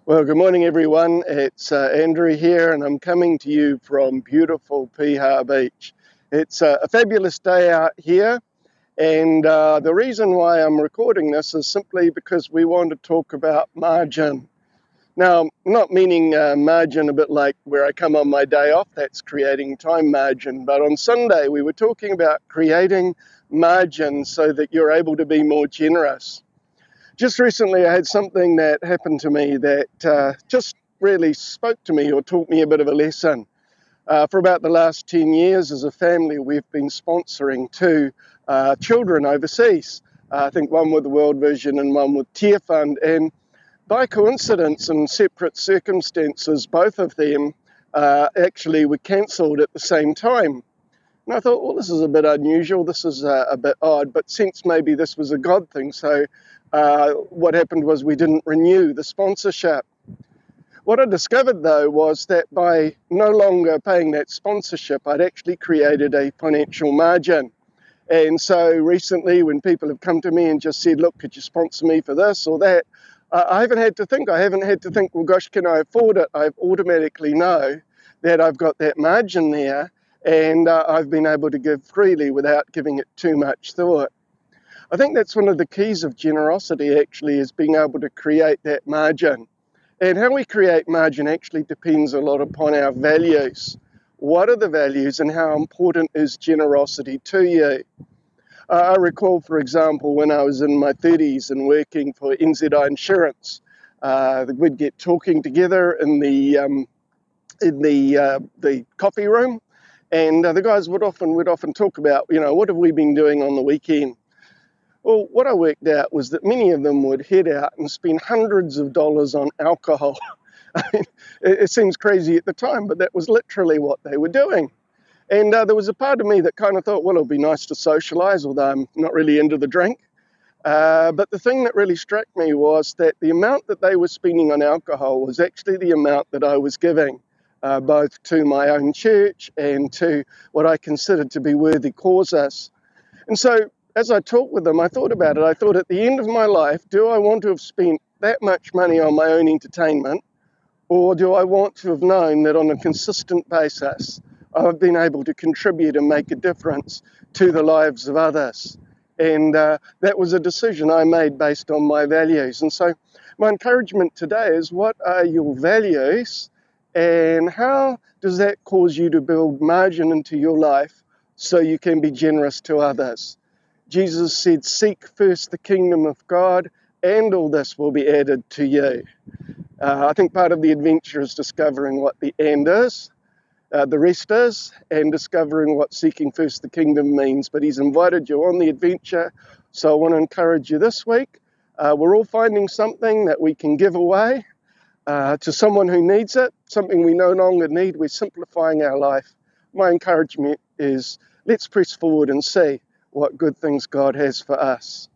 Well, good morning, everyone. It's Andrew here, and I'm coming to you from beautiful Piha Beach. It's a fabulous day out here, and the reason why I'm recording this is simply because we want to talk about margin. Now, not meaning margin a bit like where I come on my day off, that's creating time margin, but on Sunday we were talking about creating margin so that you're able to be more generous. Just recently, I had something that happened to me that just really spoke to me or taught me a bit of a lesson. For about the last 10 years, as a family, we've been sponsoring two children overseas. I think one with the World Vision and one with Tear Fund. And by coincidence and separate circumstances, both of them actually were cancelled at the same time. And I thought, well, this is a bit unusual, this is a bit odd, but since maybe this was a God thing, so what happened was we didn't renew the sponsorship. What I discovered, though, was that by no longer paying that sponsorship, I'd actually created a financial margin. And so recently, when people have come to me and just said, look, could you sponsor me for this or that, I haven't had to think. I haven't had to think, well, gosh, can I afford it? I automatically know that I've got that margin there, and I've been able to give freely without giving it too much thought. I think that's one of the keys of generosity, actually, is being able to create that margin. And how we create margin actually depends a lot upon our values. What are the values and how important is generosity to you? I recall, for example, when I was in my 30s and working for NZI Insurance, we'd get talking together in the coffee room, and the guys would often talk about, what have we been doing on the weekend? Well, what I worked out was that many of them would head out and spend hundreds of dollars on alcohol. I mean, it seems crazy at the time, but that was literally what they were doing. And there was a part of me that kind of thought, well, it'll be nice to socialize, although I'm not really into the drink. But the thing that really struck me was that the amount that they were spending on alcohol was actually the amount that I was giving, both to my own church and to what I considered to be worthy causes. And so as I talked with them, I thought about it. I thought at the end of my life, do I want to have spent that much money on my own entertainment, or do I want to have known that on a consistent basis, I've been able to contribute and make a difference to the lives of others? And that was a decision I made based on my values. And so my encouragement today is, what are your values and how does that cause you to build margin into your life so you can be generous to others? Jesus said, seek first the kingdom of God and all this will be added to you. I think part of the adventure is discovering what the and is, the rest is, and discovering what seeking first the kingdom means. But he's invited you on the adventure. So I want to encourage you this week. We're all finding something that we can give away to someone who needs it, something we no longer need. We're simplifying our life. My encouragement is, let's press forward and see what good things God has for us.